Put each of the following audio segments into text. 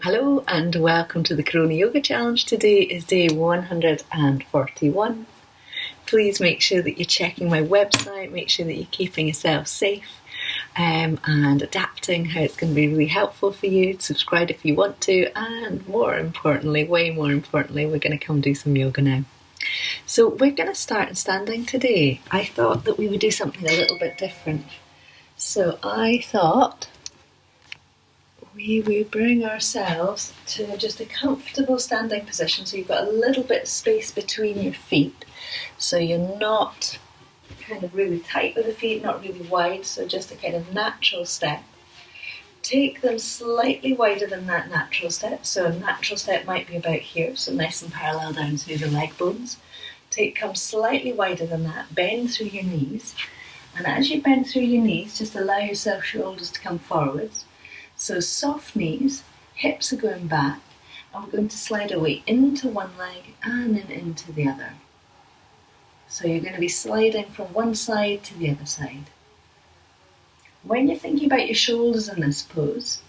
Hello and welcome to the Corona Yoga Challenge. Today is day 141. Please make sure that you're checking my website, make sure that you're keeping yourself safe and adapting how it's going to be really helpful for you. Subscribe if you want to, and more importantly, way more importantly, we're going to come do some yoga now. So we're going to start in standing today. I thought that we would do something a little bit different. So I thought we would bring ourselves to just a comfortable standing position, so you've got a little bit of space between your feet, so you're not kind of really tight with the feet, not really wide, so just a kind of natural step. Take them slightly wider than that natural step, so a natural step might be about here, so nice and parallel down through the leg bones. Come slightly wider than that, bend through your knees, and as you bend through your knees, just allow yourself shoulders to come forwards. So soft knees, hips are going back, and we're going to slide away into one leg and then into the other. So you're going to be sliding from one side to the other side. When you're thinking about your shoulders in this pose,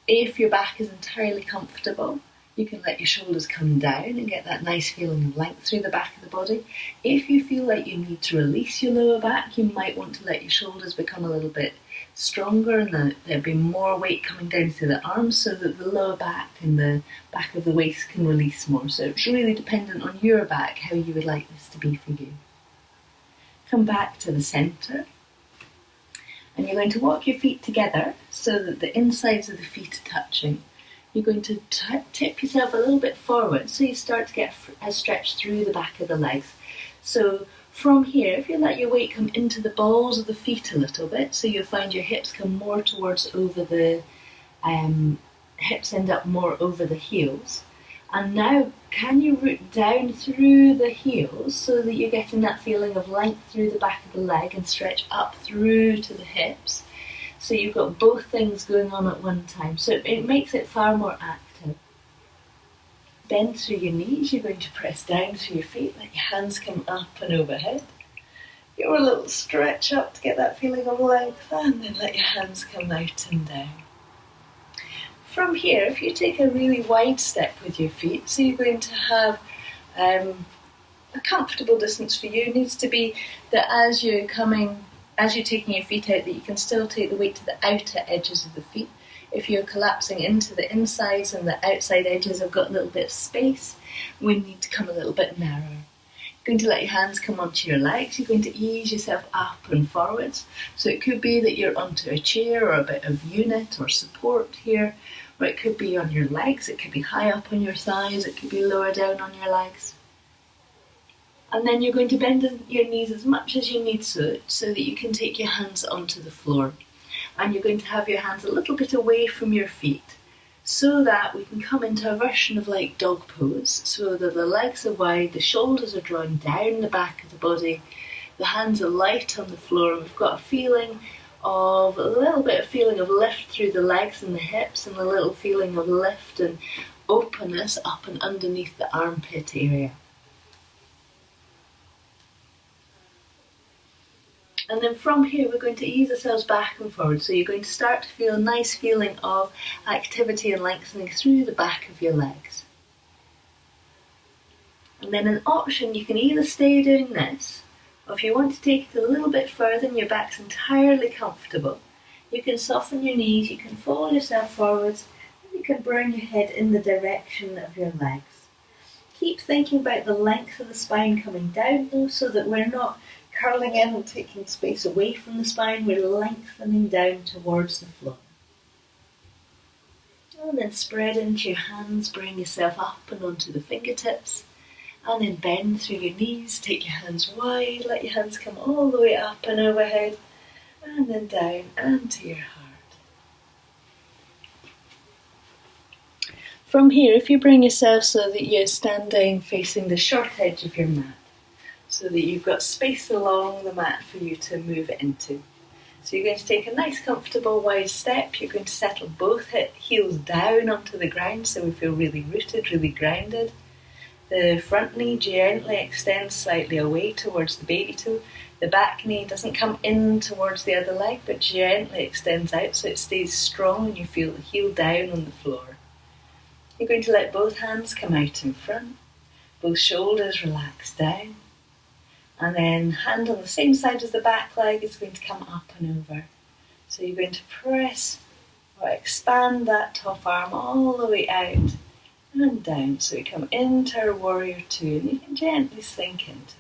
if your back is entirely comfortable, you can let your shoulders come down and get that nice feeling of length through the back of the body. If you feel like you need to release your lower back, you might want to let your shoulders become a little bit stronger and there'll be more weight coming down through the arms so that the lower back and the back of the waist can release more. So it's really dependent on your back how you would like this to be for you. Come back to the centre, and you're going to walk your feet together so that the insides of the feet are touching. You're going to tip yourself a little bit forward so you start to get a stretch through the back of the legs. So from here, if you let your weight come into the balls of the feet a little bit, so you'll find your hips come more towards over the hips end up more over the heels. And now, can you root down through the heels so that you're getting that feeling of length through the back of the leg and stretch up through to the hips? So you've got both things going on at one time. So it makes it far more active. Bend through your knees. You're going to press down through your feet. Let your hands come up and overhead. Give a little stretch up to get that feeling of length. And then let your hands come out and down. From here, if you take a really wide step with your feet, so you're going to have a comfortable distance for you. It needs to be that as you're taking your feet out, that you can still take the weight to the outer edges of the feet. If you're collapsing into the insides and the outside edges have got a little bit of space, we need to come a little bit narrower. You're going to let your hands come onto your legs. You're going to ease yourself up and forwards. So it could be that you're onto a chair or a bit of unit or support here, or it could be on your legs. It could be high up on your thighs. It could be lower down on your legs. And then you're going to bend your knees as much as you need so that you can take your hands onto the floor. And you're going to have your hands a little bit away from your feet so that we can come into a version of like dog pose, so that the legs are wide, the shoulders are drawn down the back of the body, the hands are light on the floor, and we've got a little bit of feeling of lift through the legs and the hips, and a little feeling of lift and openness up and underneath the armpit area. And then from here, we're going to ease ourselves back and forward. So you're going to start to feel a nice feeling of activity and lengthening through the back of your legs. And then an option, you can either stay doing this, or if you want to take it a little bit further and your back's entirely comfortable, you can soften your knees, you can fold yourself forwards, and you can bring your head in the direction of your legs. Keep thinking about the length of the spine coming down though, so that we're not curling in and taking space away from the spine, we're lengthening down towards the floor. And then spread into your hands, bring yourself up and onto the fingertips, and then bend through your knees, take your hands wide, let your hands come all the way up and overhead, and then down and to your heart. From here, if you bring yourself so that you're standing facing the short edge of your mat, so that you've got space along the mat for you to move it into. So you're going to take a nice comfortable wide step. You're going to settle both heels down onto the ground so we feel really rooted, really grounded. The front knee gently extends slightly away towards the baby toe. The back knee doesn't come in towards the other leg but gently extends out so it stays strong and you feel the heel down on the floor. You're going to let both hands come out in front, both shoulders relax down, and then hand on the same side as the back leg is going to come up and over. So you're going to press or expand that top arm all the way out and down. So we come into our warrior two, and you can gently sink into it.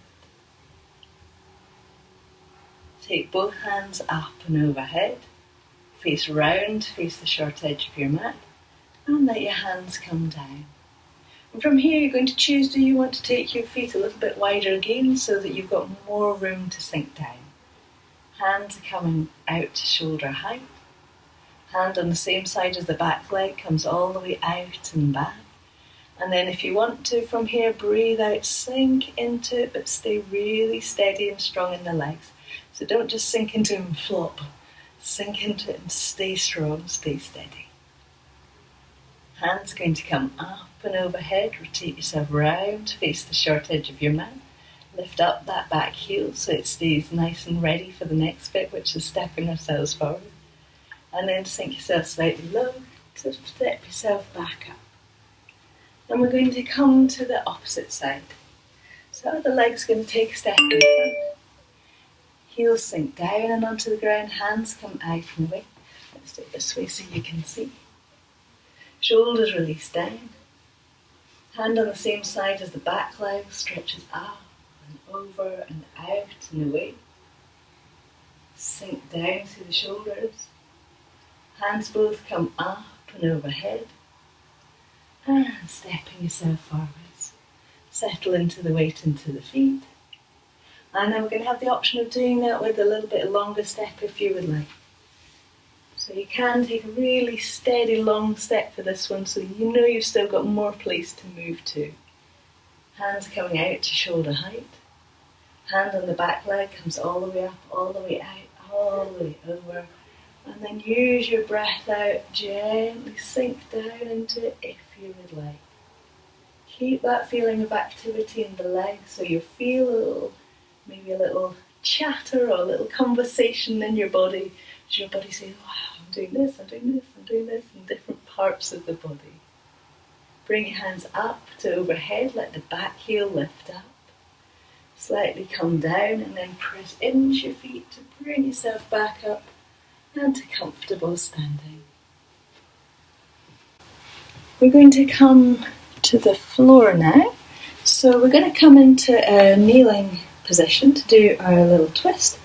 Take both hands up and overhead, face round, face the short edge of your mat, and let your hands come down. And from here you're going to choose, do you want to take your feet a little bit wider again so that you've got more room to sink down. Hands are coming out to shoulder height. Hand on the same side as the back leg comes all the way out and back. And then if you want to, from here, breathe out, sink into it, but stay really steady and strong in the legs. So don't just sink into it and flop. Sink into it and stay strong, stay steady. Hands going to come up and overhead. Rotate yourself round, face the short edge of your mat. Lift up that back heel so it stays nice and ready for the next bit, which is stepping ourselves forward. And then sink yourself slightly low to step yourself back up. And we're going to come to the opposite side. So the leg's going to take a step in front. Heels sink down and onto the ground. Hands come out and away. Let's do it this way so you can see. Shoulders release down. Hand on the same side as the back leg stretches up and over and out and away. Sink down through the shoulders. Hands both come up and overhead. And stepping yourself forwards. Settle into the weight into the feet. And then we're going to have the option of doing that with a little bit longer step if you would like. So you can take a really steady long step for this one so you know you've still got more place to move to. Hands coming out to shoulder height. Hand on the back leg comes all the way up, all the way out, all the way over. And then use your breath out, gently sink down into it if you would like. Keep that feeling of activity in the legs so you feel maybe a little chatter or a little conversation in your body as your body says, wow, I'm doing this, I'm doing this, I'm doing this in different parts of the body. Bring your hands up to overhead, let the back heel lift up. Slightly come down and then press into your feet to bring yourself back up and to comfortable standing. We're going to come to the floor now. So we're going to come into a kneeling position to do our little twist.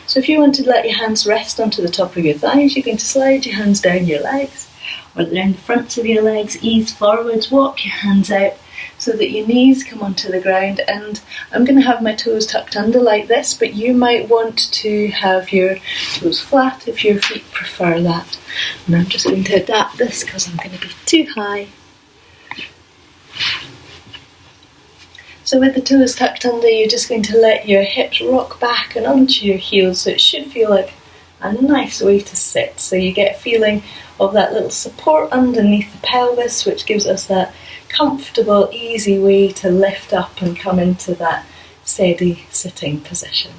So if you want to let your hands rest onto the top of your thighs, you're going to slide your hands down your legs or down the fronts of your legs, ease forwards, walk your hands out so that your knees come onto the ground, and I'm going to have my toes tucked under like this, but you might want to have your toes flat if your feet prefer that. And I'm just going to adapt this because I'm going to be too high. So with the toes tucked under, you're just going to let your hips rock back and onto your heels, so it should feel like a nice way to sit. So you get a feeling of that little support underneath the pelvis, which gives us that comfortable, easy way to lift up and come into that steady sitting position.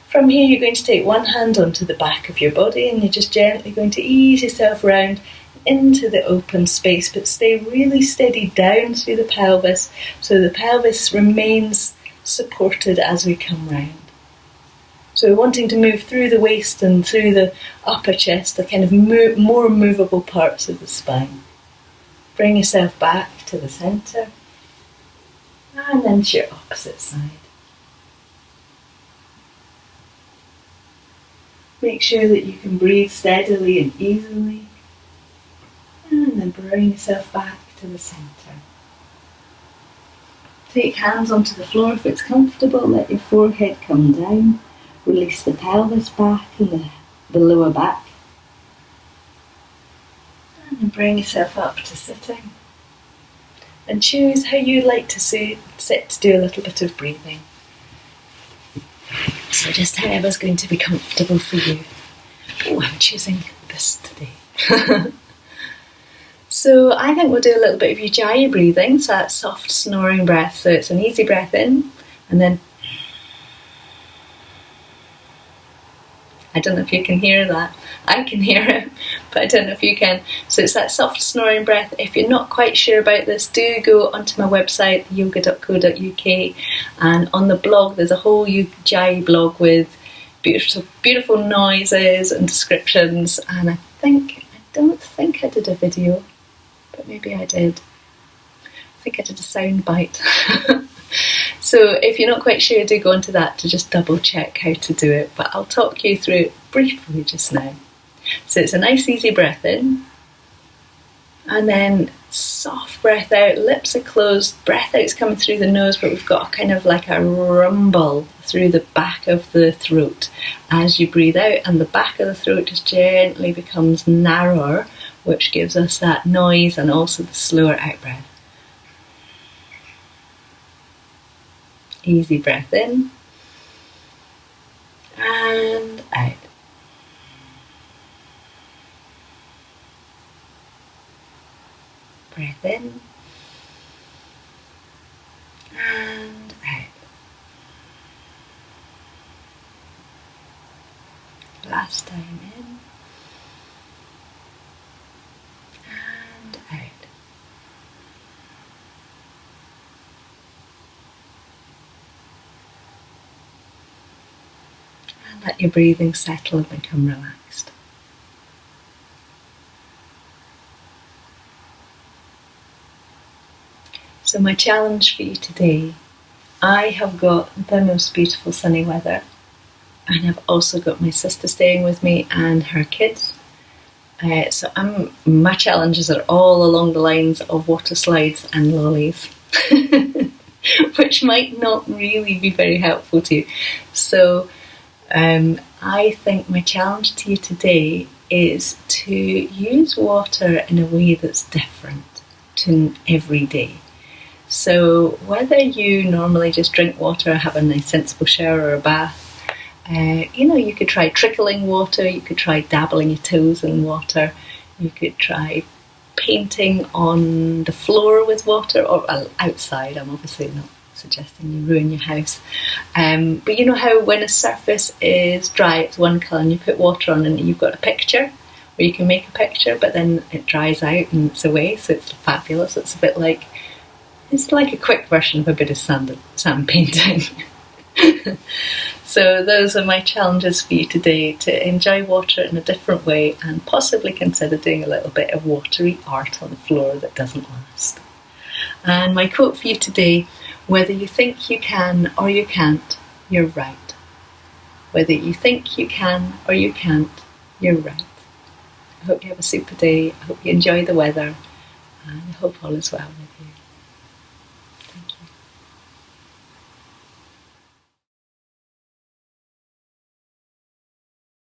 From here, you're going to take one hand onto the back of your body and you're just gently going to ease yourself round into the open space, but stay really steady down through the pelvis so the pelvis remains supported as we come round. So we're wanting to move through the waist and through the upper chest, the kind of more movable parts of the spine. Bring yourself back to the centre and then to your opposite side. Make sure that you can breathe steadily and easily, and then bring yourself back to the centre. Take hands onto the floor if it's comfortable, let your forehead come down, release the pelvis back and the lower back. And bring yourself up to sitting. And choose how you like to sit to do a little bit of breathing. So just however's going to be comfortable for you. Oh, I'm choosing this today. So I think we'll do a little bit of ujjayi breathing, so that soft snoring breath. So it's an easy breath in, and then I don't know if you can hear that. I can hear it, but I don't know if you can. So it's that soft snoring breath. If you're not quite sure about this, do go onto my website, yoga.co.uk, and on the blog there's a whole Ujjayi blog with beautiful noises and descriptions, and I don't think I did a video, but maybe I did. I think I did a sound bite. So if you're not quite sure, do go onto that to just double check how to do it, but I'll talk you through it briefly just now. So it's a nice easy breath in, and then soft breath out, lips are closed, breath out's coming through the nose, but we've got kind of like a rumble through the back of the throat as you breathe out, and the back of the throat just gently becomes narrower, which gives us that noise and also the slower out breath. Easy breath in and out. Breath in and out. Last time in and out. And let your breathing settle and become relaxed. So my challenge for you today, I have got the most beautiful sunny weather, and I've also got my sister staying with me and her kids. So my challenges are all along the lines of water slides and lollies, which might not really be very helpful to you. So I think my challenge to you today is to use water in a way that's different to every day. So whether you normally just drink water, have a nice sensible shower or a bath, you could try trickling water, you could try dabbling your toes in water, you could try painting on the floor with water, or outside. I'm obviously not suggesting you ruin your house. But you know how when a surface is dry, it's one colour, and you put water on and you've got a picture, or you can make a picture, but then it dries out and it's away, so it's fabulous. It's like a quick version of a bit of sand painting. So those are my challenges for you today, to enjoy water in a different way and possibly consider doing a little bit of watery art on the floor that doesn't last. And my quote for you today: whether you think you can or you can't, you're right. Whether you think you can or you can't, you're right. I hope you have a super day. I hope you enjoy the weather, and I hope all is well with you.